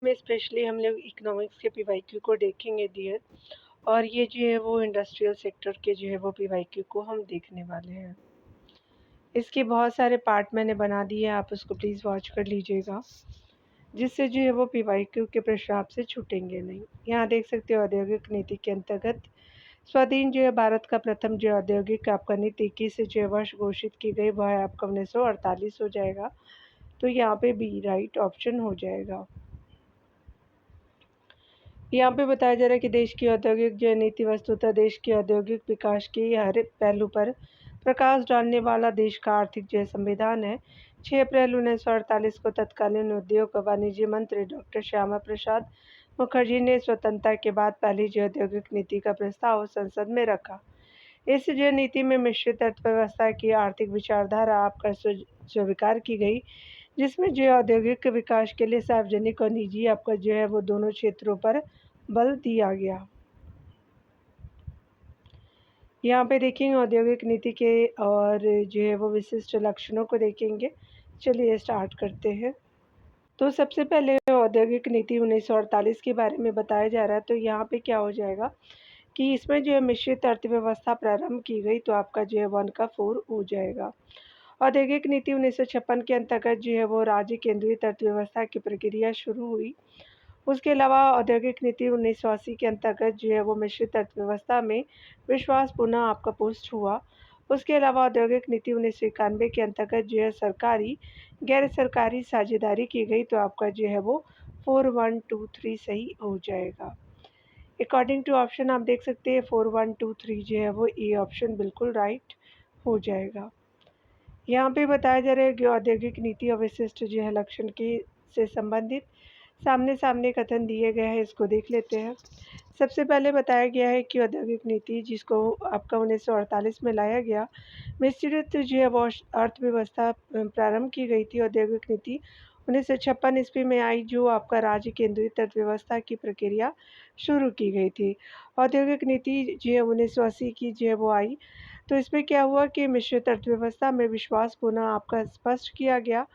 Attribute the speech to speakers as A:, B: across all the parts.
A: में स्पेशली हम लोग इकोनॉमिक्स के पीवाईक्यू को देखेंगे डियर। और ये जो है वो इंडस्ट्रियल सेक्टर के जो है वो पीवाईक्यू को हम देखने वाले हैं। इसके बहुत सारे पार्ट मैंने बना दिए हैं, आप उसको प्लीज़ वॉच कर लीजिएगा, जिससे जो है वो पीवाईक्यू के प्रश्न आपसे छूटेंगे नहीं। यहाँ देख सकते हो औद्योगिक नीति के अंतर्गत स्वाधीन जो है भारत का प्रथम जो औद्योगिक आपका नीति 21 जो है वर्ष घोषित की गई वह है आपका 1948 हो जाएगा। तो यहाँ पे बी राइट ऑप्शन हो जाएगा। यहाँ पे बताया जा रहा है कि देश की औद्योगिक जो नीति वस्तुतः देश के औद्योगिक विकास के हर पहलू पर प्रकाश डालने वाला देश का आर्थिक जो संविधान है। 6 अप्रैल 1948 को तत्कालीन उद्योग व वाणिज्य मंत्री डॉक्टर श्यामा प्रसाद मुखर्जी ने स्वतंत्रता के बाद पहली जो औद्योगिक नीति का प्रस्ताव संसद में रखा। इस जो नीति में मिश्रित अर्थव्यवस्था की आर्थिक विचारधारा आपका स्वीकार की गई, जिसमें जो औद्योगिक विकास के लिए सार्वजनिक और निजी आपका जो है वो दोनों क्षेत्रों पर बल दिया गया। यहाँ पे देखेंगे औद्योगिक नीति के और जो है वो विशिष्ट लक्षणों को देखेंगे। चलिए स्टार्ट करते हैं। तो सबसे पहले औद्योगिक नीति 1948 के बारे में बताया जा रहा है। तो यहाँ पे क्या हो जाएगा कि इसमें जो है मिश्रित अर्थव्यवस्था प्रारंभ की गई, तो आपका जो है 1 का 4 हो जाएगा। औद्योगिक नीति 1956 के अंतर्गत जो है वो राज्य केंद्रित अर्थव्यवस्था की प्रक्रिया शुरू हुई। उसके अलावा औद्योगिक नीति 1980 के अंतर्गत जो है वो मिश्रित अर्थव्यवस्था में विश्वास पुनः आपका पुष्ट हुआ। उसके अलावा औद्योगिक नीति 1991 के अंतर्गत जो है सरकारी गैर सरकारी साझेदारी की गई, तो आपका जो है वो 4 1 2 3 सही हो जाएगा। अकॉर्डिंग टू ऑप्शन आप देख सकते हैं 4 1 2 3 जो है वो ए ऑप्शन बिल्कुल राइट हो जाएगा। यहाँ पे बताया जा रहा है कि औद्योगिक नीति और विशिष्ट जो है लक्षण के से संबंधित सामने सामने कथन दिए गए हैं, इसको देख लेते हैं। सबसे पहले बताया गया है कि औद्योगिक नीति जिसको आपका 1948 में लाया गया, मिश्रित जो है वो अर्थव्यवस्था प्रारंभ की गई थी। औद्योगिक नीति 1956 ईस्वी में आई, जो आपका राज्य केंद्रित अर्थव्यवस्था की प्रक्रिया शुरू की गई थी। औद्योगिक नीति जो है 1980 की जो है वो आई, तो इसमें क्या हुआ कि मिश्रित अर्थव्यवस्था में विश्वास पुनः आपका स्पष्ट किया गया।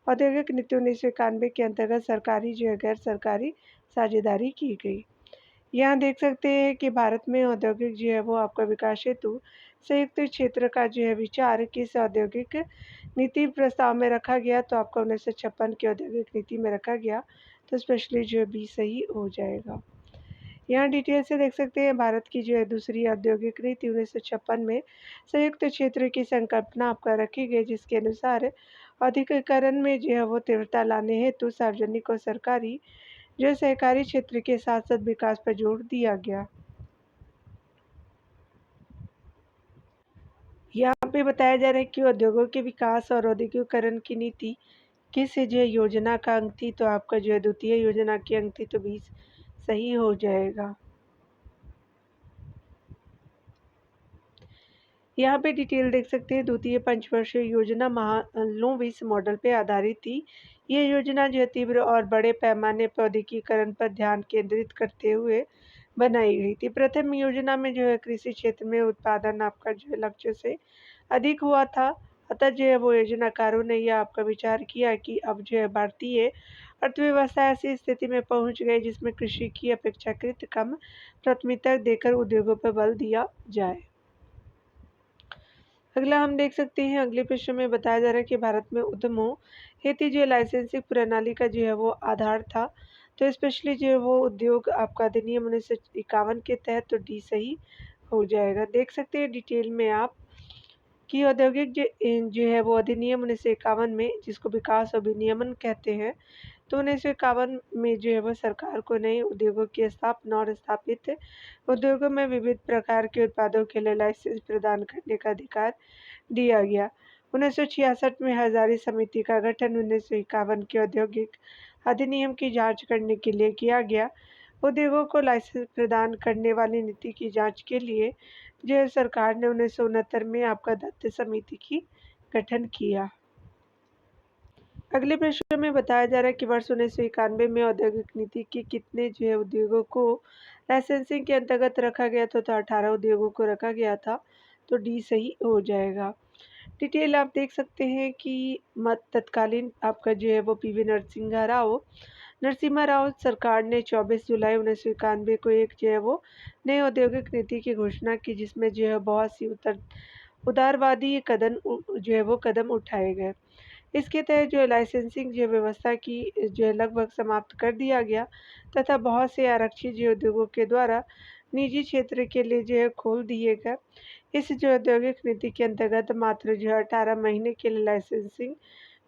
A: औद्योगिक नीति 1991 के अंतर्गत सरकारी जो है गैर सरकारी साझेदारी की गई। यहाँ देख सकते हैं कि भारत में औद्योगिक जो है वो आपका विकास हेतु संयुक्त क्षेत्र का जो है विचार किस औद्योगिक नीति प्रस्ताव में रखा गया, तो आपका 1956 की औद्योगिक नीति में रखा गया। तो स्पेशली जो है बी सही हो जाएगा। यहाँ डिटेल से देख सकते हैं भारत की जो है दूसरी औद्योगिक नीति 1956 में संयुक्त क्षेत्र की संकल्पना आपका रखी गई, जिसके अनुसार औद्योगिकरण में जो है वो तीव्रता लाने हेतु सार्वजनिक और सरकारी जो सहकारी क्षेत्र के साथ साथ विकास पर जोर दिया गया। यहाँ पे बताया जा रहा है कि उद्योगों के विकास और औद्योगिकरण की नीति किस जो योजना का अंक थी, तो आपका जो है द्वितीय योजना की अंक थी, तो 20 सही हो जाएगा। यहाँ पे डिटेल देख सकते हैं। द्वितीय पंचवर्षीय योजना महालनोबिस मॉडल पे आधारित थी। ये योजना जो है तीव्र और बड़े पैमाने पर औद्योगिकरण पर ध्यान केंद्रित करते हुए बनाई गई थी। प्रथम योजना में जो है कृषि क्षेत्र में उत्पादन आपका जो है लक्ष्य से अधिक हुआ था। अतः जो है वो योजनाकारों ने यह आपका विचार किया कि अब जो है भारतीय अर्थव्यवस्था ऐसी स्थिति में पहुंच गई जिसमें कृषि की अपेक्षाकृत कम प्राथमिकता देकर उद्योगों पर बल दिया जाए। अगला हम देख सकते हैं, अगले प्रश्न में बताया जा रहा है कि भारत में उद्यमों हेतु जो लाइसेंसिंग प्रणाली का जो है वो आधार था। तो स्पेशली जो है वो उद्योग आपका अधिनियम 1951 के तहत, तो डी सही हो जाएगा। देख सकते हैं डिटेल में आप कि औद्योगिक जो है वो अधिनियम 1951 में, जिसको विकास और विनियमन कहते हैं, तो 1951 में जो है वो सरकार को नए उद्योगों की स्थापना और स्थापित उद्योगों में विविध प्रकार के उत्पादों के लिए लाइसेंस प्रदान करने का अधिकार दिया गया। 1966 में हजारी समिति का गठन 1951 के औद्योगिक अधिनियम की जांच करने के लिए किया गया। उद्योगों को लाइसेंस प्रदान करने वाली नीति की जांच के लिए जो है सरकार ने 1969 में आपका दत्त समिति की गठन किया। अगले प्रश्न में बताया जा रहा है कि वर्ष 1991 में औद्योगिक नीति के कितने जो है उद्योगों को लाइसेंसिंग के अंतर्गत रखा गया था, तो 18 उद्योगों को रखा गया था। तो डी सही हो जाएगा। डिटेल आप देख सकते हैं कि तत्कालीन आपका जो है वो पीवी नरसिंह राव नरसिम्हा राव सरकार ने 24 जुलाई 1991 को एक जो है वो नई औद्योगिक नीति की घोषणा की, जिसमें जो है बहुत सी उदारवादी कदम उठाए गए। इसके तहत जो है लाइसेंसिंग जो व्यवस्था की जो है लगभग समाप्त कर दिया गया तथा बहुत से आरक्षित जो उद्योगों के द्वारा निजी क्षेत्र के लिए जो है खोल दिए गए। इस जो औद्योगिक नीति के अंतर्गत मात्र जो है 18 महीने के लिए लाइसेंसिंग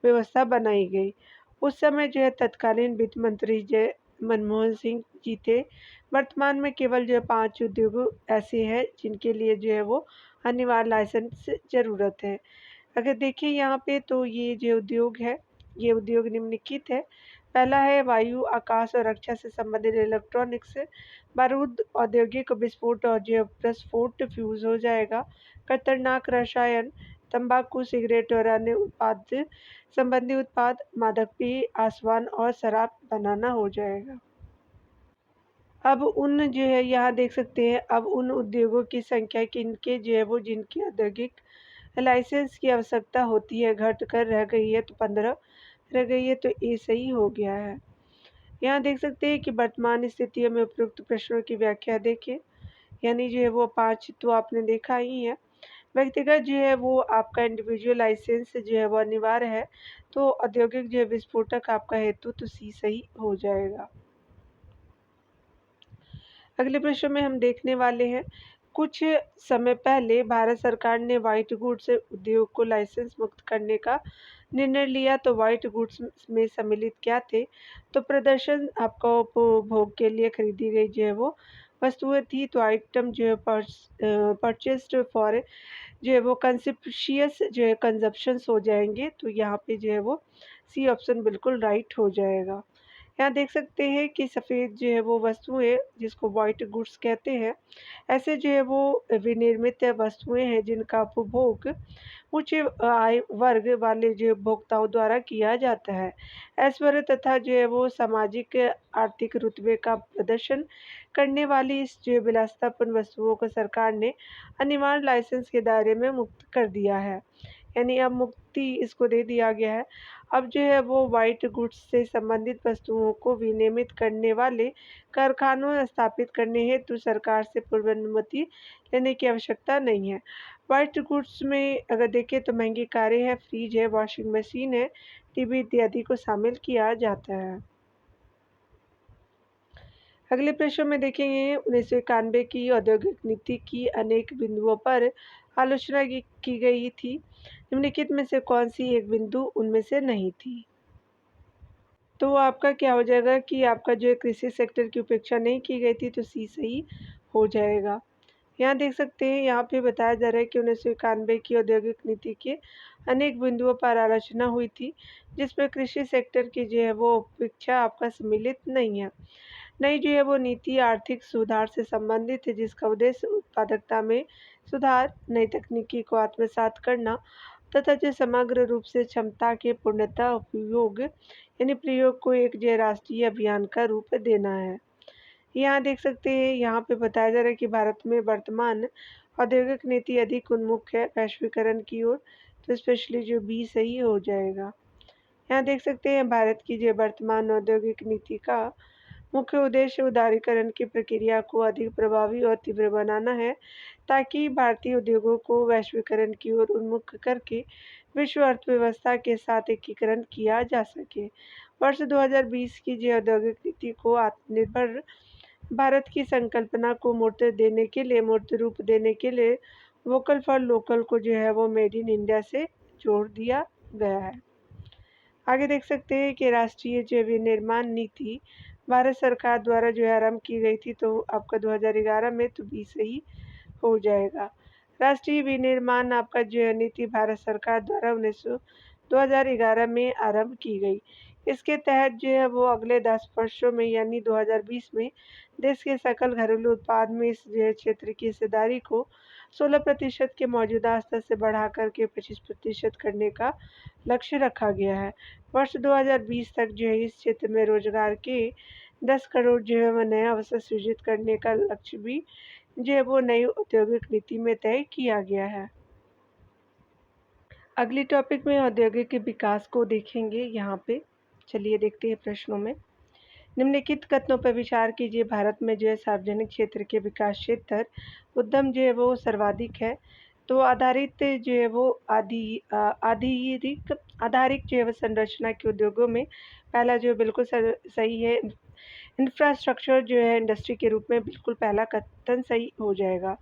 A: व्यवस्था बनाई गई। उस समय जो है तत्कालीन वित्त मंत्री जय मनमोहन सिंह जी थे। वर्तमान में केवल जो है 5 उद्योग ऐसे हैं जिनके लिए जो है वो अनिवार्य लाइसेंस ज़रूरत है। अगर देखें यहाँ पे तो ये जो उद्योग है, ये उद्योग निम्नलिखित है। पहला है वायु, आकाश और रक्षा से संबंधित इलेक्ट्रॉनिक्स, बारूद, औद्योगिक विस्फोट और जो प्रस्फोट फ्यूज़ हो जाएगा, खतरनाक रसायन, तंबाकू, सिगरेट और अन्य संबंधी उत्पाद, मादक पेय, आसवान और शराब बनाना हो जाएगा। अब उन जो है यहाँ देख सकते हैं, अब उन उद्योगों की संख्या किनके जो है वो जिनकी औद्योगिक लाइसेंस की आवश्यकता होती है घट कर रह गई है, तो 15 रह गई है, तो ये सही हो गया है। यहाँ देख सकते हैं कि वर्तमान स्थितियों में उपयुक्त प्रश्नों की व्याख्या देखें, यानी जो है वो 5 तो आपने देखा ही है। व्यक्तिगत जो है वो आपका इंडिविजुअल लाइसेंस जो है वो अनिवार्य है, तो औद्योगिक जो है विस्फोटक आपका हेतु तो सी सही हो जाएगा। अगले प्रश्न में हम देखने वाले हैं, कुछ समय पहले भारत सरकार ने व्हाइट गुड्स उद्योग को लाइसेंस मुक्त करने का निर्णय लिया, तो व्हाइट गुड्स में सम्मिलित क्या थे? तो प्रदर्शन आपका उपभोग के लिए खरीदी गई जो है वो वस्तुएं थी, तो आइटम जो है परचेस्ड फॉर जो है वो कंसिपिशियस जो है कंजप्शंस हो जाएंगे, तो यहाँ पे जो है वो सी ऑप्शन बिल्कुल राइट हो जाएगा। यहाँ देख सकते हैं कि सफ़ेद जो है वो वस्तुएं जिसको व्हाइट गुड्स कहते हैं, ऐसे जो है वो विनिर्मित वस्तुएं हैं जिनका उपभोग उच्च आय वर्ग वाले जो उपभोक्ताओं द्वारा किया जाता है। ऐश्वर्य तथा जो है वो सामाजिक आर्थिक रुतबे का प्रदर्शन करने वाली इस जो विलासितापूर्ण वस्तुओं को सरकार ने अनिवार्य लाइसेंस के दायरे में मुक्त कर दिया है, यानी अब मुक्ति इसको दे दिया गया है। अब जो है वो व्हाइट गुड्स से संबंधित वस्तुओं को विनिर्मित करने वाले कारखानों स्थापित करने हेतु सरकार से पूर्व अनुमति लेने की आवश्यकता नहीं है। व्हाइट गुड्स में अगर देखें तो महंगी कारें हैं, फ्रिज है, वॉशिंग मशीन है, टीवी इत्यादि को शामिल किया जाता है। अगले प्रश्न में देखेंगे 1991 की औद्योगिक नीति की अनेक बिंदुओं पर आलोचना की गई थी। निम्नलिखित में से कौन सी एक बिंदु उनमें से नहीं थी? तो आपका क्या हो जाएगा कि आपका जो है कृषि सेक्टर की उपेक्षा नहीं की गई थी, तो सी सही हो जाएगा। यहाँ देख सकते हैं, यहाँ पे बताया जा रहा है कि 1991 की औद्योगिक नीति के अनेक बिंदुओं पर आलोचना हुई थी, जिसमें कृषि सेक्टर की जो है वो उपेक्षा आपका सम्मिलित नहीं है। नई जो है वो नीति आर्थिक सुधार से संबंधित है, जिसका उद्देश्य उत्पादकता में सुधार, नई तकनीकी को आत्मसात करना तथा जो समग्र रूप से क्षमता के पूर्णतः उपयोग यानी प्रयोग को एक जो राष्ट्रीय अभियान का रूप देना है। यहाँ देख सकते हैं, यहाँ पे बताया जा रहा है कि भारत में वर्तमान औद्योगिक नीति अधिक उन्मुख है वैश्वीकरण की ओर, तो स्पेशली जो बी सही हो जाएगा। यहाँ देख सकते हैं, भारत की जो वर्तमान औद्योगिक नीति का मुख्य उद्देश्य उदारीकरण की प्रक्रिया को अधिक प्रभावी और तीव्र बनाना है, ताकि भारतीय उद्योगों को वैश्वीकरण की ओर उन्मुख करके विश्व अर्थव्यवस्था के साथ एकीकरण किया जा सके। वर्ष 2020 की जो औद्योगिक नीति को आत्मनिर्भर भारत की संकल्पना को मूर्त रूप देने के लिए वोकल फॉर लोकल को जो है वो मेड इन इंडिया से जोड़ दिया गया है। आगे देख सकते हैं कि राष्ट्रीय जो विनिर्माण नीति भारत सरकार द्वारा जो है आरंभ की गई थी, तो आपका 2011 में, तो बी सही हो जाएगा। राष्ट्रीय विनिर्माण आपका जो है नीति भारत सरकार द्वारा 2011 में आरंभ की गई। इसके तहत जो है वो अगले 10 वर्षों में यानी 2020 में देश के सकल घरेलू उत्पाद में इस जो है क्षेत्र की हिस्सेदारी को 16% के मौजूदा स्तर से बढ़ाकर के 25% करने का लक्ष्य रखा गया है। वर्ष 2020 तक जो है इस क्षेत्र में रोजगार के 10 करोड़ जो है वह नया अवसर सृजित करने का लक्ष्य भी जो है वो नई औद्योगिक नीति में तय किया गया है। अगली टॉपिक में औद्योगिक के विकास को देखेंगे यहाँ पे। चलिए देखते हैं प्रश्नों में। निम्नलिखित कथनों पर विचार कीजिए। भारत में जो है सार्वजनिक क्षेत्र के विकासशील दर उद्यम जो है वो सर्वाधिक है। तो आधारित जो है वो आधारिक जो है वो संरचना के उद्योगों में पहला जो बिल्कुल सही है। इंफ्रास्ट्रक्चर जो है इंडस्ट्री के रूप में बिल्कुल पहला कथन सही हो जाएगा।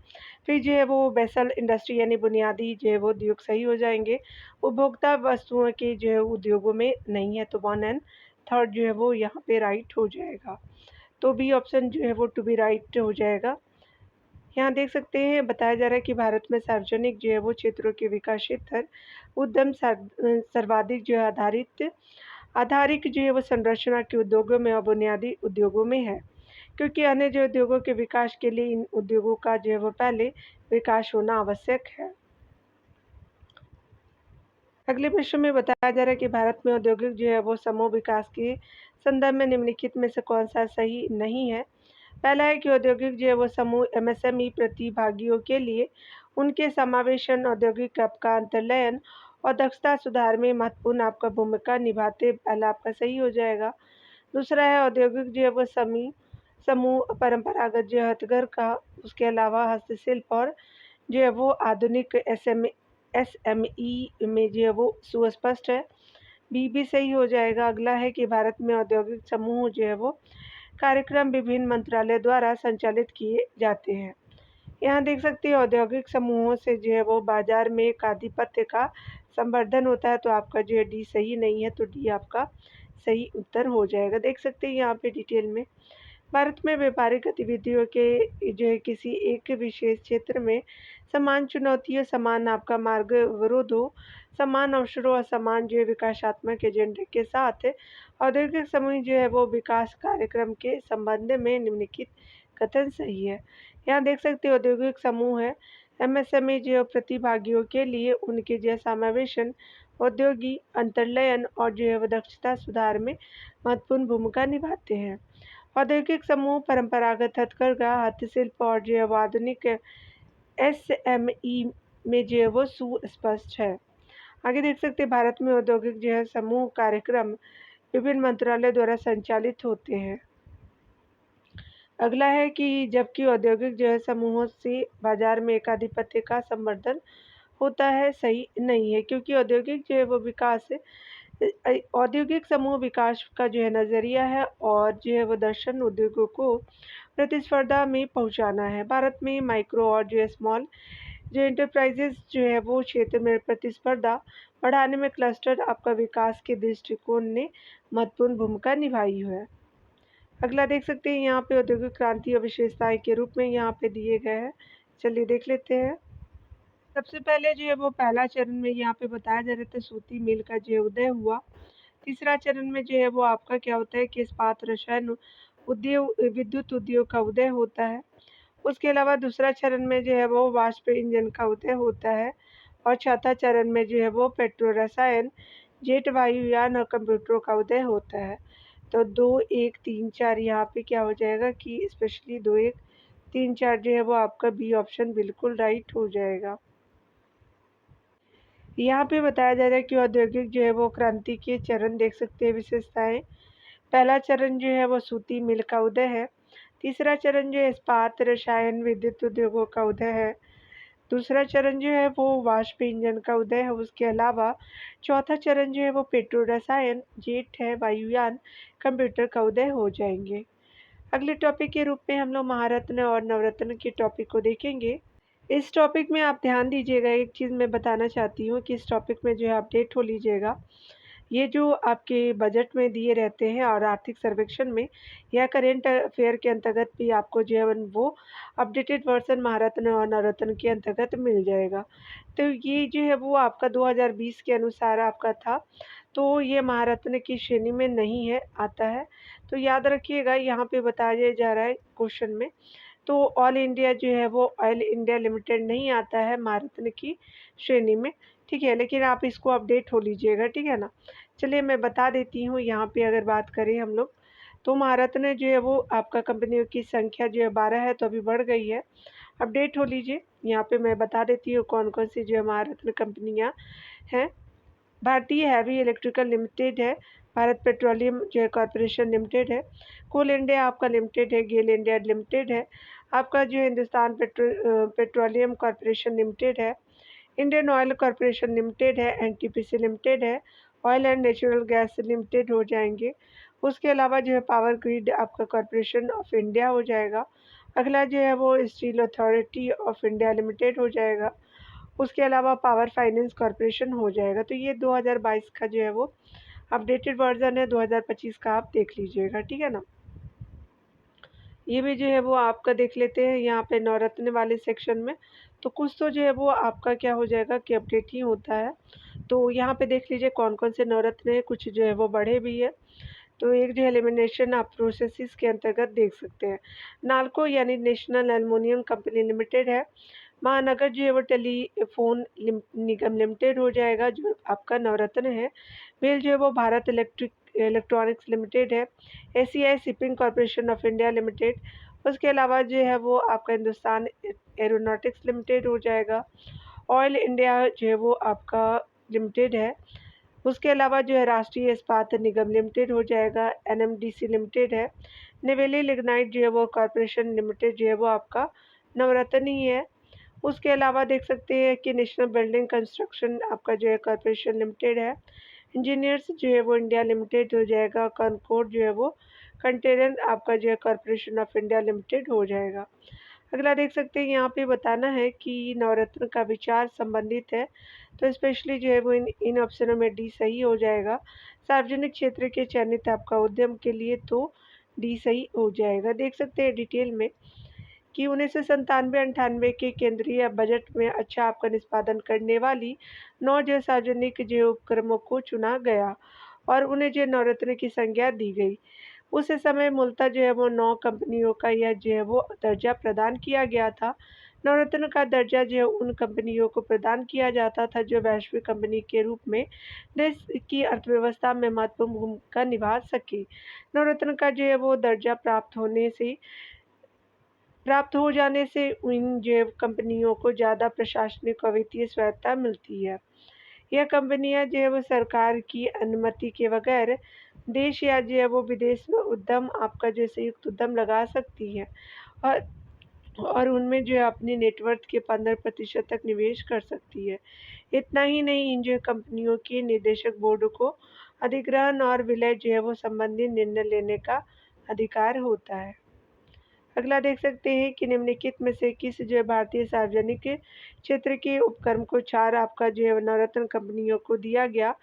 A: फिर जो है वो बेसल इंडस्ट्री यानी बुनियादी जो है वो उद्योग सही हो जाएंगे। उपभोक्ता वस्तुओं के जो है उद्योगों में नहीं है, तो 1 एंड 3 जो है वो यहाँ पे राइट हो जाएगा। तो बी ऑप्शन जो है वो टू बी राइट हो जाएगा। यहाँ देख सकते हैं बताया जा रहा है कि भारत में सार्वजनिक जो है वो क्षेत्रों के विकासशील दर उद्यम सर्वाधिक जो है आधारिक जो है वो संरचना के उद्योगों में और बुनियादी उद्योगों में है, क्योंकि अन्य जो उद्योगों के विकास के लिए इन उद्योगों का जो है वो पहले विकास होना आवश्यक है। अगले प्रश्न में बताया जा रहा है कि भारत में औद्योगिक जो है वो समूह विकास के संदर्भ में निम्नलिखित में से कौन सा सही नहीं है। पहला है कि औद्योगिक जो है वो समूह एमएसएमई प्रतिभागियों के लिए उनके समावेशन, औद्योगिक हब का अंतर्लयन और दक्षता सुधार में महत्वपूर्ण आपका भूमिका निभाते, पहला आपका सही हो जाएगा। दूसरा है औद्योगिक जो है वो समूह परंपरागत जो है हथकरघा का, उसके अलावा हस्तशिल्प और जो है वो आधुनिक एसएमई में जो है वो सुस्पष्ट है, बी भी सही हो जाएगा। अगला है कि भारत में औद्योगिक समूह जो है वो कार्यक्रम विभिन्न मंत्रालय द्वारा संचालित किए जाते हैं। यहाँ देख सकते हैं औद्योगिक समूहों से जो है वो बाजार में एक आधिपत्य का संवर्धन होता है, तो आपका जो है डी सही नहीं है, तो डी आपका सही उत्तर हो जाएगा। देख सकते हैं यहाँ पे डिटेल में भारत में व्यापारिक गतिविधियों के जो है किसी एक विशेष क्षेत्र में समान चुनौतियों, समान आपका मार्ग अवरोध हो, समान अवसरों और समान जो है विकासात्मक एजेंडे के साथ औद्योगिक समूह जो है वो विकास कार्यक्रम के संबंध में निम्नलिखित कथन सही है। यहाँ देख सकते हैं औद्योगिक समूह है एमएसएमई जो प्रतिभागियों के लिए उनके जो समावेशन, औद्योगिक अंतर्लयन और जो है वो दक्षता सुधार में महत्वपूर्ण भूमिका निभाते हैं। औद्योगिक समूह परंपरागत हथकरघा, हस्तशिल्प और जो है वो आधुनिक एसएमई में जो है वो सुस्पष्ट है। आगे देख सकते हैं भारत में औद्योगिक जो है समूह कार्यक्रम विभिन्न मंत्रालय द्वारा संचालित होते हैं। अगला है कि जबकि औद्योगिक जो है समूहों से बाजार में एकाधिपत्य का संवर्धन होता है, सही नहीं है, क्योंकि औद्योगिक जो है वो विकास औद्योगिक समूह विकास का जो है नज़रिया है और जो है वो दर्शन उद्योगों को प्रतिस्पर्धा में पहुंचाना है। भारत में माइक्रो और जो है स्मॉल जो एंटरप्राइजेस जो है वो क्षेत्र में प्रतिस्पर्धा बढ़ाने में क्लस्टर आपका विकास के दृष्टिकोण ने महत्वपूर्ण भूमिका निभाई है। अगला देख सकते हैं यहाँ पे औद्योगिक क्रांति और विशेषताएं के रूप में यहाँ पे दिए गए हैं। चलिए देख लेते हैं। सबसे पहले जो है वो पहला चरण में यहाँ पे बताया जा रहा था सूती मिल का जो उदय हुआ। तीसरा चरण में जो है वो आपका क्या होता है कि इस्पात, रसायन उद्योग, विद्युत उद्योग का उदय होता है। उसके अलावा दूसरा चरण में जो है वो वाष्प इंजन का उदय होता है और चौथा चरण में जो है वो पेट्रो रसायन, जेट वायुयान और कंप्यूटरों का उदय होता है। तो 2, 1, 3, 4 यहाँ पे क्या हो जाएगा कि स्पेशली 2, 1, 3, 4 जो है वो आपका बी ऑप्शन बिल्कुल राइट हो जाएगा। यहाँ पे बताया जा रहा है कि औद्योगिक जो है वो क्रांति के चरण देख सकते हैं विशेषताएं। पहला चरण जो है वो सूती मिल का उदय है। तीसरा चरण जो है इस्पात, रसायन, विद्युत उद्योगों का उदय है। दूसरा चरण जो है वो वाष्प इंजन का उदय है। उसके अलावा चौथा चरण जो है वो पेट्रो रसायन, जेट है, वायुयान, कंप्यूटर का उदय हो जाएंगे। अगले टॉपिक के रूप में हम लोग महारत्न और नवरत्न के टॉपिक को देखेंगे। इस टॉपिक में आप ध्यान दीजिएगा, एक चीज़ मैं बताना चाहती हूँ कि इस टॉपिक में जो है अपडेट हो लीजिएगा। ये जो आपके बजट में दिए रहते हैं और आर्थिक सर्वेक्षण में या करेंट अफेयर के अंतर्गत भी आपको जो है वो अपडेटेड वर्जन महारत्न और नवरत्न के अंतर्गत मिल जाएगा। तो ये जो है वो आपका 2020 के अनुसार आपका था, तो ये महारत्न की श्रेणी में नहीं है, आता है। तो याद रखिएगा, यहाँ पे बताया जा रहा है क्वेश्चन में, तो ऑल इंडिया जो है वो ऑयल इंडिया लिमिटेड नहीं आता है महारत्न की श्रेणी में, ठीक है, लेकिन आप इसको अपडेट हो लीजिएगा, ठीक है ना। चलिए मैं बता देती हूँ, यहाँ पे अगर बात करें हम लोग तो महारत्न जो है वो आपका कंपनियों की संख्या जो है 12 है, तो अभी बढ़ गई है। अपडेट हो लीजिए, यहाँ पे मैं बता देती हूँ कौन कौन सी जो है महारत्न कंपनियाँ हैं। भारतीय हैवी इलेक्ट्रिकल लिमिटेड है, भारत पेट्रोलियम जो है कॉर्पोरेशन लिमिटेड है, कोल इंडिया आपका लिमिटेड है, गेल इंडिया लिमिटेड है, आपका जो हिंदुस्तान पेट्रोलियम कॉर्पोरेशन लिमिटेड है, इंडियन ऑयल कॉर्पोरेशन लिमिटेड है, एनटीपीसी लिमिटेड है, oil and natural gas limited हो जाएंगे। उसके अलावा जो है पावर ग्रिड आपका कॉर्पोरेशन ऑफ इंडिया हो जाएगा। अगला जो है वो steel authority of India limited हो जाएगा। उसके अलावा पावर फाइनेंस कॉर्पोरेशन हो जाएगा। तो ये 2022 का जो है वो अपडेटेड वर्जन है, 2025 का आप देख लीजिएगा, ठीक है ना। ये भी जो है वो आपका देख लेते हैं यहाँ पे नवरत्न वाले सेक्शन में। तो कुछ तो जो है वो आपका क्या हो जाएगा कि अपडेट ही होता है। तो यहाँ पे देख लीजिए कौन कौन से नवरत्न है, कुछ जो है वो बढ़े भी है। तो एक जो एलिमिनेशन आप प्रोसेसेस के अंतर्गत देख सकते हैं। नाल्को यानी नेशनल एल्युमिनियम कंपनी लिमिटेड है। महानगर जो है वो टेलीफोन निगम लिमिटेड हो जाएगा जो आपका नवरत्न है। वेल जो है वो भारत इलेक्ट्रॉनिक्स लिमिटेड है। ACI shipping corporation of India limited. उसके अलावा जो है वो आपका हिंदुस्तान एरोनॉटिक्स लिमिटेड हो जाएगा। ऑयल इंडिया जो है वो आपका लिमिटेड है। उसके अलावा जो है राष्ट्रीय इस्पात निगम लिमिटेड हो जाएगा, एनएमडीसी लिमिटेड है। नवेली लिग्नाइट जो है वो कॉरपोरेशन लिमिटेड जो है वो आपका नवरत्न ही है। उसके अलावा देख सकते हैं कि नेशनल बिल्डिंग कंस्ट्रक्शन आपका जो है कॉरपोरेशन लिमिटेड है। इंजीनियर्स जो है वो इंडिया लिमिटेड हो जाएगा। कॉनकोड जो है वो कंटेनर आपका जो है कॉरपोरेशन ऑफ इंडिया लिमिटेड हो जाएगा। अगला देख सकते हैं यहाँ पे बताना है कि नवरत्न का विचार संबंधित है। तो स्पेशली जो है वो इन ऑप्शनों में डी सही हो जाएगा। सार्वजनिक क्षेत्र के चयनित आपका उद्यम के लिए तो डी सही हो जाएगा। देख सकते हैं डिटेल में कि 1997-98 के केंद्रीय बजट में अच्छा आपका निष्पादन करने वाली 9 जो सार्वजनिक जो उपक्रमों को चुना गया और उन्हें जो नवरत्न की संज्ञा दी गई। उस समय मूलतः जो है वो 9 कंपनियों का यह जो है वो दर्जा प्रदान किया गया था। नवरत्न का दर्जा जो है उन कंपनियों को प्रदान किया जाता था जो वैश्विक कंपनी के रूप में देश की अर्थव्यवस्था में महत्वपूर्ण भूमिका निभा सके। नवरत्न का जो है वो दर्जा प्राप्त हो जाने से इन जैव कंपनियों को ज़्यादा प्रशासनिक और वित्तीय स्वायत्तता मिलती है। यह कंपनियां जो है वो सरकार की अनुमति के बगैर देश या जो है वो विदेश में उद्यम आपका जो संयुक्त उद्यम लगा सकती हैं और उनमें जो है अपनी नेटवर्थ के 15% तक निवेश कर सकती है। इतना ही नहीं, इन जो कंपनियों के निदेशक बोर्ड को अधिग्रहण और विलय जो है वो संबंधी निर्णय लेने का अधिकार होता है। अगला देख सकते हैं कि निम्नलिखित में से किस जो है भारतीय सार्वजनिक क्षेत्र के उपक्रम को 4 आपका जो है नवरत्न कंपनियों को दिया गया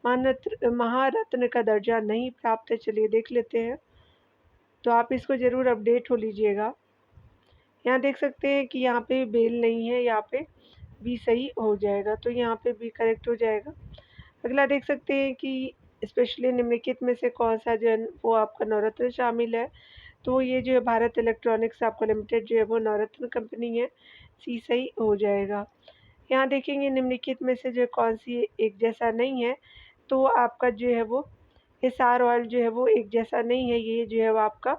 A: महारत्न का दर्जा नहीं प्राप्त है। चलिए देख लेते हैं। तो आप इसको ज़रूर अपडेट हो लीजिएगा। यहाँ देख सकते हैं कि यहाँ पे बेल नहीं है, यहाँ पे बी सही हो जाएगा। तो यहाँ पे बी करेक्ट हो जाएगा। अगला देख सकते हैं कि स्पेशली निम्नलिखित में से कौन सा जो है वो आपका नवरत्न शामिल है। तो ये जो है भारत इलेक्ट्रॉनिक्स आपको लिमिटेड जो है वो नवरत्न कंपनी है, सी सही हो जाएगा। यहाँ देखेंगे निम्नलिखित में से जो कौन सी एक जैसा नहीं है। तो आपका जो है वो हिसार ऑयल जो है वो एक जैसा नहीं है। ये जो है वो आपका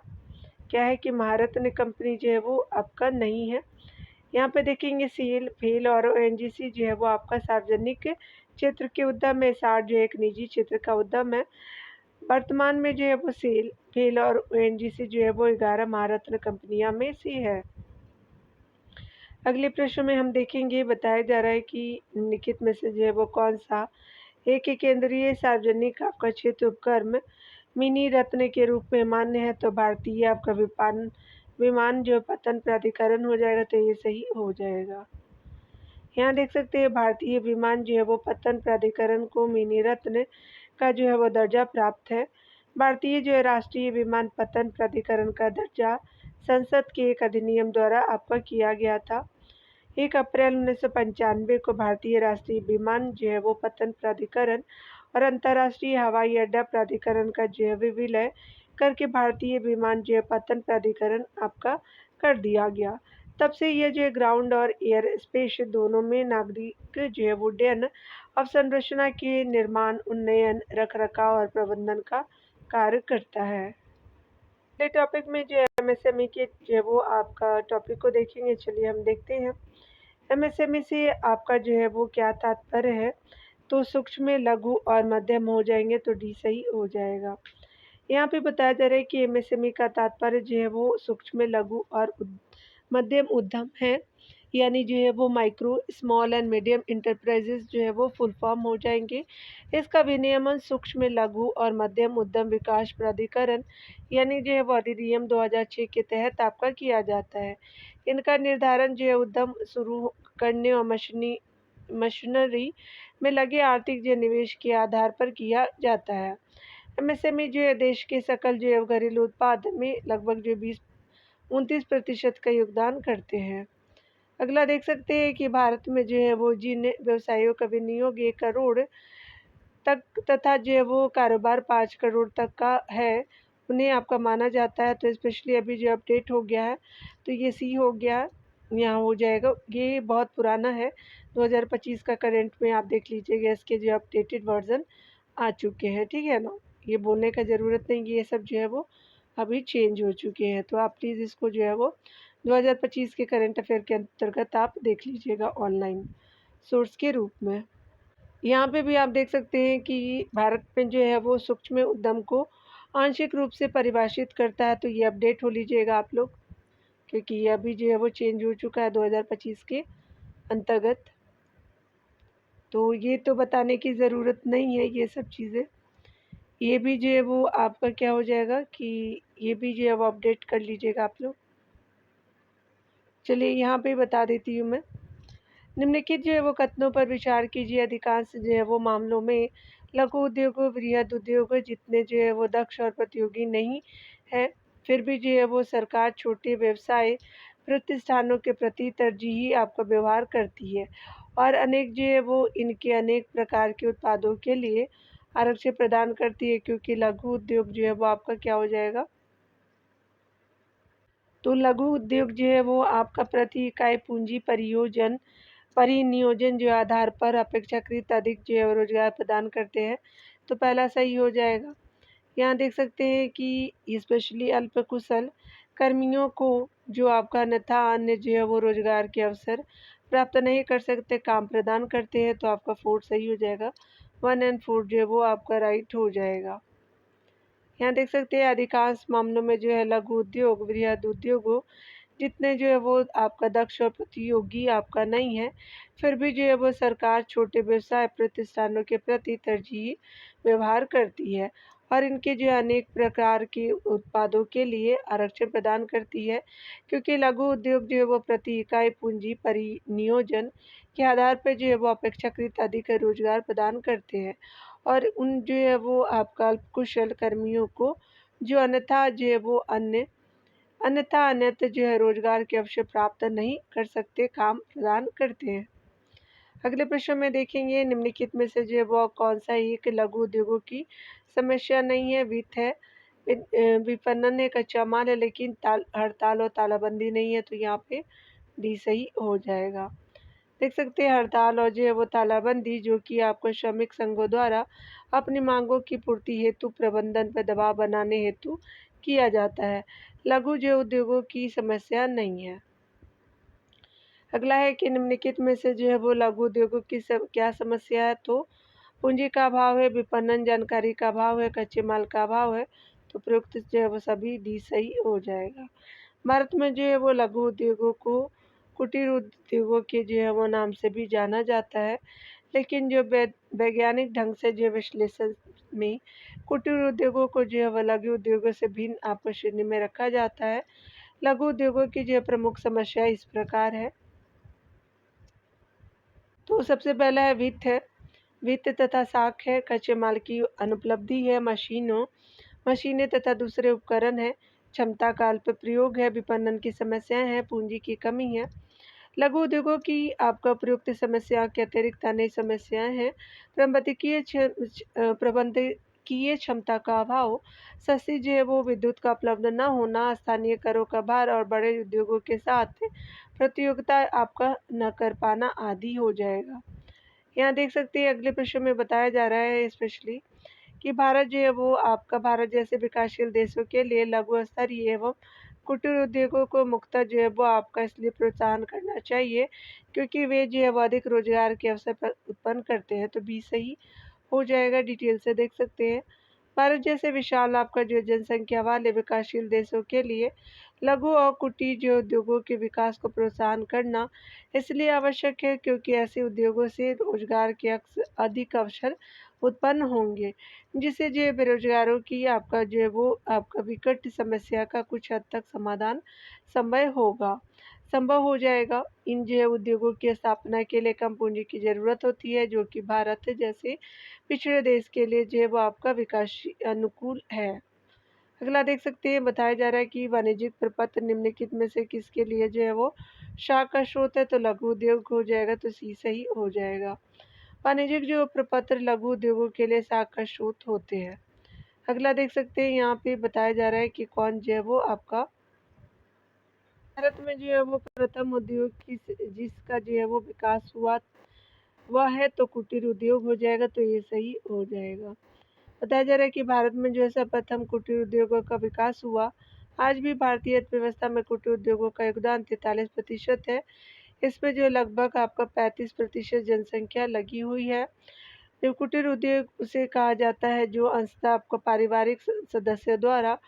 A: क्या है कि महारत्न कंपनी जो है वो आपका नहीं है। यहाँ पे देखेंगे सेल फेल और ओएनजीसी जो है वो आपका सार्वजनिक क्षेत्र के उद्यम है। सार जो एक निजी क्षेत्र का उद्यम है। वर्तमान में जो है वो सेल फेल और ओएनजीसी जो है वो 11 महारत्न कंपनियां में से है। अगले प्रश्न में हम देखेंगे, बताया जा रहा है कि निम्नलिखित में से जो है वो कौन सा एक केंद्रीय सार्वजनिक आपका क्षेत्र उपक्रम मिनी रत्न के रूप में मान्य है। तो भारतीय आपका विमान जो पतन प्राधिकरण हो जाएगा। तो ये सही हो जाएगा। यहाँ देख सकते हैं भारतीय विमान जो है वो पतन प्राधिकरण को मिनी रत्न का जो है वो दर्जा प्राप्त है। भारतीय जो है राष्ट्रीय विमान पतन प्राधिकरण का दर्जा संसद के एक अधिनियम द्वारा आपका किया गया था। 1 अप्रैल 1995 को भारतीय राष्ट्रीय विमान जो है वो पतन प्राधिकरण और अंतर्राष्ट्रीय हवाई अड्डा प्राधिकरण का जो है विलय करके भारतीय विमान जो है पतन प्राधिकरण आपका कर दिया गया। तब से यह जो है ग्राउंड और एयर स्पेस दोनों में नागरिक जो है उड्डयन अवसंरचना के निर्माण, उन्नयन, रखरखाव और प्रबंधन का कार्य करता है। अगले टॉपिक में जो एमएसएमई के जो है वो आपका टॉपिक को देखेंगे। चलिए हम देखते हैं एमएसएमई से आपका जो है वो क्या तात्पर्य है। तो सूक्ष्म, लघु और मध्यम हो जाएंगे, तो डी सही हो जाएगा। यहाँ पे बताया जा रहा है कि एमएसएमई का तात्पर्य जो है वो सूक्ष्म, लघु और मध्यम उद्यम है, यानी जो है वो micro, small and medium enterprises जो है वो फुल फॉर्म हो जाएंगे। इसका विनियमन सूक्ष्म, लघु और मध्यम उद्यम विकास प्राधिकरण यानी जो है वो अधिनियम 2006 के तहत आपका किया जाता है। इनका निर्धारण जो है उद्यम शुरू करने और मशीनरी में लगे आर्थिक जो निवेश के आधार पर किया जाता है। एमएसएमई जो है देश के सकल जो है घरेलू उत्पाद में लगभग जो 29% का योगदान करते हैं। अगला देख सकते हैं कि भारत में जो है वो जिन व्यवसायों का विनियोग 1 करोड़ तक तथा जो है वो कारोबार 5 करोड़ तक का है, उन्हें आपका माना जाता है। तो स्पेशली अभी जो अपडेट हो गया है, तो ये सी हो गया, यहाँ हो जाएगा। ये बहुत पुराना है, 2025 का करंट में आप देख लीजिएगा, इसके जो अपडेटेड वर्जन आ चुके हैं, ठीक है ना। ये बोलने का ज़रूरत नहीं कि ये सब जो है वो अभी चेंज हो चुके हैं। तो आप प्लीज़ इसको जो है वो 2025 के करंट अफेयर के अंतर्गत आप देख लीजिएगा ऑनलाइन सोर्स के रूप में। यहाँ पे भी आप देख सकते हैं कि भारत में जो है वो सूक्ष्म उद्यम को आंशिक रूप से परिभाषित करता है। तो ये अपडेट हो लीजिएगा आप लोग, क्योंकि ये अभी जो है वो चेंज हो चुका है 2025 के अंतर्गत। तो ये तो बताने की ज़रूरत नहीं है ये सब चीज़ें। ये भी जो है वो आपका क्या हो जाएगा कि ये भी जो है वो अपडेट कर लीजिएगा आप लोग। चलिए यहाँ पे बता देती हूँ मैं। निम्नलिखित जो है वो कथनों पर विचार कीजिए। अधिकांश जो है वो मामलों में लघु उद्योग, वृहद उद्योग जितने जो है वो दक्ष और प्रतियोगी नहीं है, फिर भी जो है वो सरकार छोटे व्यवसाय प्रतिष्ठानों के प्रति तरजीही आपका व्यवहार करती है और अनेक जो है वो इनके अनेक प्रकार के उत्पादों के लिए आरक्षण प्रदान करती है, क्योंकि लघु उद्योग जो है वो आपका क्या हो जाएगा। तो लघु उद्योग जो है वो आपका प्रति इकाई पूंजी परिनियोजन जो आधार पर अपेक्षाकृत अधिक जो है रोजगार प्रदान करते हैं। तो पहला सही हो जाएगा। यहाँ देख सकते हैं कि स्पेशली अल्प कुशल कर्मियों को जो आपका अन्यथा अन्य जो है वो रोजगार के अवसर प्राप्त नहीं कर सकते, काम प्रदान करते हैं। तो आपका 4 सही हो जाएगा, 1 एंड 4 जो है वो आपका राइट हो जाएगा। यहाँ देख सकते हैं अधिकांश मामलों में जो है लघु उद्योग, वृहद उद्योगों जितने जो है वो आपका दक्ष और प्रतियोगी आपका नहीं है, फिर भी जो है वो सरकार छोटे व्यवसाय प्रतिष्ठानों के प्रति तरजीही व्यवहार करती है और इनके जो अनेक प्रकार के उत्पादों के लिए आरक्षण प्रदान करती है, क्योंकि लघु उद्योग जो है वो प्रति इकाई पूंजी परिनियोजन के आधार पर जो है वो अपेक्षाकृत अधिक रोजगार प्रदान करते हैं और उन जो है वो आपका अल्प कुशल कर्मियों को जो अन्यथा जो है वो अन्यथा जो है रोजगार के अवसर प्राप्त नहीं कर सकते, काम प्रदान करते हैं। अगले प्रश्न में देखेंगे निम्नलिखित में से जो है वो कौन सा एक लघु उद्योगों की समस्या नहीं है। वित्त है, विपणन है, कच्चा माल है, लेकिन हड़ताल और तालाबंदी नहीं है। तो यहाँ पे डी सही हो जाएगा। देख सकते हैं हड़ताल और जो है वो तालाबंदी जो कि आपको श्रमिक संघों द्वारा अपनी मांगों की पूर्ति हेतु प्रबंधन पर दबाव बनाने हेतु किया जाता है। लघु जो उद्योगों की समस्या नहीं है। अगला है कि निम्नलिखित में से जो है वो लघु उद्योगों की क्या समस्या है। तो पूंजी का अभाव है, विपणन जानकारी का अभाव है, कच्चे माल का अभाव है। तो प्रयुक्त जो है वो सभी डी सही हो जाएगा। भारत में जो है वो लघु उद्योगों को कुटीर उद्योगों के जो है वो नाम से भी जाना जाता है, लेकिन जो वैज्ञानिक ढंग से जो विश्लेषण में कुटीर उद्योगों को जो है वो लघु उद्योगों से भिन्न आपको श्रेणी में रखा जाता है। लघु उद्योगों की जो प्रमुख समस्या इस प्रकार है। तो सबसे पहला है वित्त है, वित्त तथा साख है, कच्चे माल की अनुपलब्धि है, मशीनें तथा दूसरे उपकरण है, क्षमता का अल्प प्रयोग है, विपणन की समस्याएं हैं, पूंजी की कमी है। लघु उद्योगों की आपका प्रयुक्त समस्या के अतिरिक्त अन्य समस्याएं हैं। प्रबंधकीय क्षमता का अभाव, सस्ती जो है वो विद्युत का उपलब्ध न होना, स्थानीय करों का भार और बड़े उद्योगों के साथ प्रतियोगिता आपका न कर पाना आदि हो जाएगा। यहाँ देख सकते हैं अगले प्रश्न में बताया जा रहा है स्पेशली कि भारत जो है वो आपका भारत जैसे विकासशील देशों के लिए लघु स्तरीय एवं कुटीर उद्योगों को मुख्यतः जो है वो आपका इसलिए प्रोत्साहन करना चाहिए क्योंकि वे जो है वो अधिक रोजगार के अवसर पर उत्पन्न करते हैं। तो बी सही हो जाएगा, डिटेल से देख सकते हैं। भारत जैसे विशाल आपका जो जनसंख्या वाले विकासशील देशों के लिए लघु और कुटीर जो उद्योगों के विकास को प्रोत्साहन करना इसलिए आवश्यक है क्योंकि ऐसे उद्योगों से रोजगार के अधिक अवसर उत्पन्न होंगे, जिससे जो है बेरोजगारों की आपका जो है वो आपका विकट समस्या का कुछ हद तक समाधान संभव हो जाएगा। इन जो है उद्योगों की स्थापना के लिए कम पूंजी की ज़रूरत होती है, जो कि भारत जैसे पिछड़े देश के लिए जो है वो आपका विकास अनुकूल है। अगला देख सकते हैं, बताया जा रहा है कि वाणिज्यिक प्रपत्र निम्नलिखित में से किसके लिए जो है वो शाख का स्रोत है। तो लघु उद्योग हो जाएगा, तो सी सही हो जाएगा। वाणिज्यिक जो प्रपत्र लघु उद्योगों के लिए शाख का स्रोत होते हैं। अगला देख सकते हैं, यहाँ पे बताया जा रहा है कि कौन जो है वो आपका भारत में जो है वो प्रथम उद्योग जिसका जो है वो विकास हुआ वह है, तो कुटीर उद्योग हो जाएगा, तो ये सही हो जाएगा। बताया जा रहा है कि भारत में जो है सर्वप्रथम कुटीर उद्योगों का विकास हुआ। आज भी भारतीय अर्थव्यवस्था में कुटीर उद्योगों का योगदान 43% है। इसमें जो लगभग आपका 35% जनसंख्या लगी हुई है। जो कुटीर उद्योग उसे कहा जाता है जो अंशतः आपको पारिवारिक सदस्यों द्वारा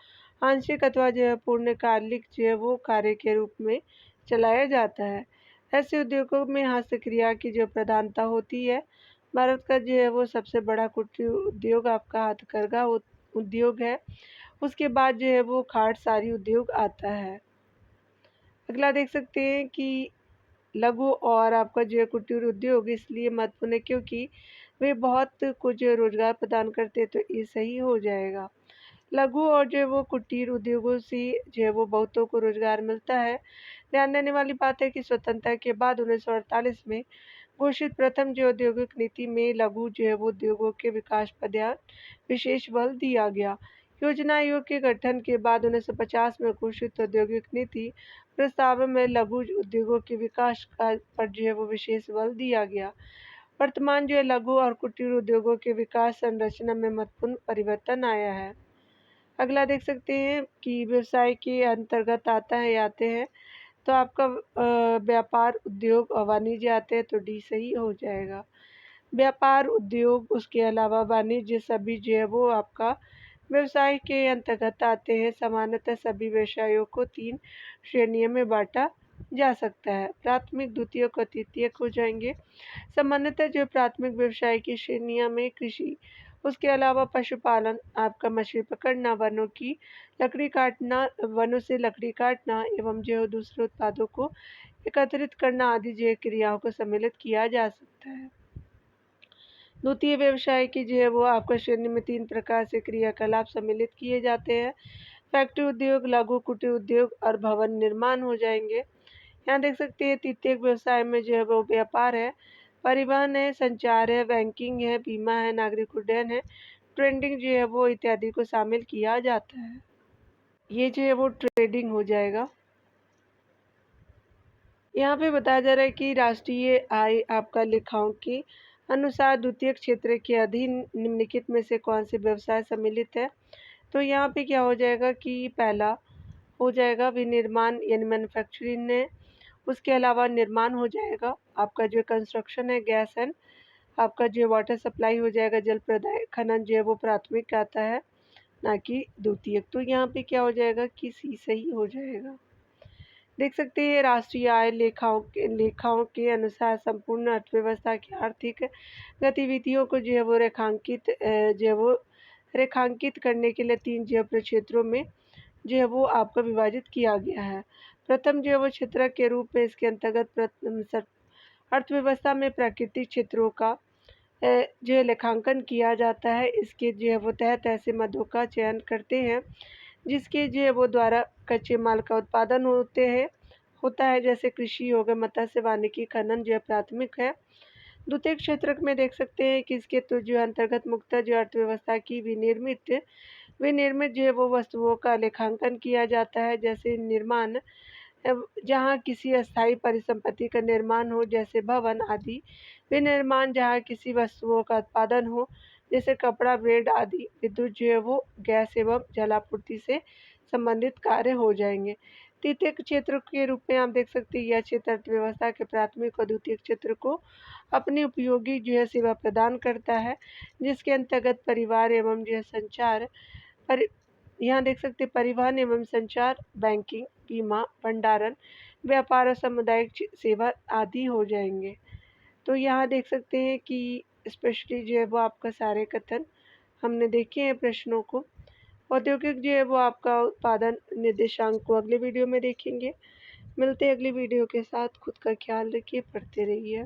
A: आंशिक अथवा जो है पूर्णकालिक जो है वो कार्य के रूप में चलाया जाता है। ऐसे उद्योगों में हस्तक्रिया की जो प्रधानता होती है। भारत का जो है वो सबसे बड़ा कुटीर उद्योग आपका हथकरघा उद्योग है। उसके बाद जो है वो खाट सारी उद्योग आता है। अगला देख सकते हैं कि लघु और आपका जो है कुटीर उद्योग इसलिए महत्वपूर्ण है क्योंकि वे बहुत कुछ रोजगार प्रदान करते हैं, तो ये सही हो जाएगा। लघु और जो है वो कुटीर उद्योगों से जो है वो बहुतों को रोजगार मिलता है। ध्यान देने वाली बात है कि स्वतंत्रता के बाद 1948 में घोषित प्रथम जो औद्योगिक नीति में लघु जो है वो उद्योगों के विकास पर ध्यान विशेष बल दिया गया। योजना आयोग के गठन के बाद 1950 में घोषित औद्योगिक नीति प्रस्ताव में लघु उद्योगों के विकास पर जो है वो विशेष बल दिया गया। वर्तमान जो है लघु और कुटीर उद्योगों के विकास संरचना में महत्वपूर्ण परिवर्तन आया है। अगला देख सकते हैं कि व्यवसाय के अंतर्गत आता है आते हैं, तो आपका व्यापार उद्योग और वाणिज्य आते हैं, तो डी सही हो जाएगा। व्यापार उद्योग उसके अलावा वाणिज्य सभी जो है वो आपका व्यवसाय के अंतर्गत आते हैं। सामान्यतः सभी व्यवसायों को 3 श्रेणियों में बांटा जा सकता है, प्राथमिक, द्वितीयक और तृतीयक हो जाएंगे। सामान्यतः जो प्राथमिक व्यवसाय की श्रेणियों में कृषि, उसके अलावा पशुपालन, आपका मछली पकड़ना, वनों से लकड़ी काटना एवं जो दूसरे उत्पादों को एकत्रित करना आदि जो क्रियाओं को सम्मिलित किया जा सकता है। द्वितीय व्यवसाय की जो है वो आपका श्रेणी में 3 प्रकार से क्रियाकलाप सम्मिलित किए जाते हैं। फैक्ट्री उद्योग, लघु कुटीर उद्योग और भवन निर्माण हो जाएंगे। यहाँ देख सकते हैं तृतीयक व्यवसाय में जो है वो व्यापार है, परिवहन है, संचार है, बैंकिंग है, बीमा है, नागरिक उड्डयन है, ट्रेडिंग जो है वो इत्यादि को शामिल किया जाता है। ये जो है वो ट्रेडिंग हो जाएगा। यहाँ पे बताया जा रहा है कि राष्ट्रीय आय आपका लेखाओं के अनुसार द्वितीय क्षेत्र के अधीन निम्नलिखित में से कौन से व्यवसाय सम्मिलित है। तो यहाँ पे क्या हो जाएगा कि पहला हो जाएगा विनिर्माण यानी मैन्युफैक्चरिंग है। उसके अलावा निर्माण हो जाएगा, आपका जो कंस्ट्रक्शन है, गैस एंड आपका जो वाटर सप्लाई हो जाएगा, जल प्रदाय, खनन जो है वो प्राथमिक आता है ना कि द्वितीयक। तो यहाँ पे क्या हो जाएगा कि सी सही हो जाएगा। देख सकते हैं राष्ट्रीय आय लेखाओं के अनुसार संपूर्ण अर्थव्यवस्था की आर्थिक गतिविधियों को जो है वो रेखांकित करने के लिए 3 जो प्रक्षेत्रों में जो है वो आपको विभाजित किया गया है। प्रथम जो है वो क्षेत्र के रूप में इसके अंतर्गत अर्थव्यवस्था में प्राकृतिक क्षेत्रों का जो है लेखांकन किया जाता है। इसके जो है वो तहत ऐसे मदों का चयन करते हैं जिसके जो है वो द्वारा कच्चे माल का उत्पादन होता है, जैसे कृषि हो गया, मत्स्य, वानिकी, खनन जो है प्राथमिक है। द्वितीय क्षेत्र में देख सकते हैं कि इसके तो जो अंतर्गत मुक्त जो अर्थव्यवस्था की विनिर्मित जो है वो वस्तुओं का लेखांकन किया जाता है, जैसे निर्माण जहाँ किसी अस्थायी परिसंपत्ति का निर्माण हो, जैसे भवन आदि। विनिर्माण जहाँ किसी वस्तुओं का उत्पादन हो, जैसे कपड़ा, ब्रेड आदि। विद्युत जो है वो गैस एवं जलापूर्ति से संबंधित कार्य हो जाएँगे। तृतीय क्षेत्र के रूप में आप देख सकते हैं, यह क्षेत्र अर्थव्यवस्था के प्राथमिक और द्वितीयक क्षेत्र को अपनी उपयोगी जो है सेवा प्रदान करता है, जिसके अंतर्गत परिवार एवं जो है संचार परि यहाँ देख सकते हैं परिवहन एवं संचार, बैंकिंग, बीमा, भंडारण, व्यापार और सामुदायिक सेवा आदि हो जाएँगे। तो यहाँ देख सकते हैं कि स्पेशली जो है वो आपका सारे कथन हमने देखे हैं प्रश्नों को। औद्योगिक जो है वो आपका उत्पादन निर्देशांक को अगले वीडियो में देखेंगे। मिलते हैं अगली वीडियो के साथ। खुद का ख्याल रखिए, पढ़ते रहिए।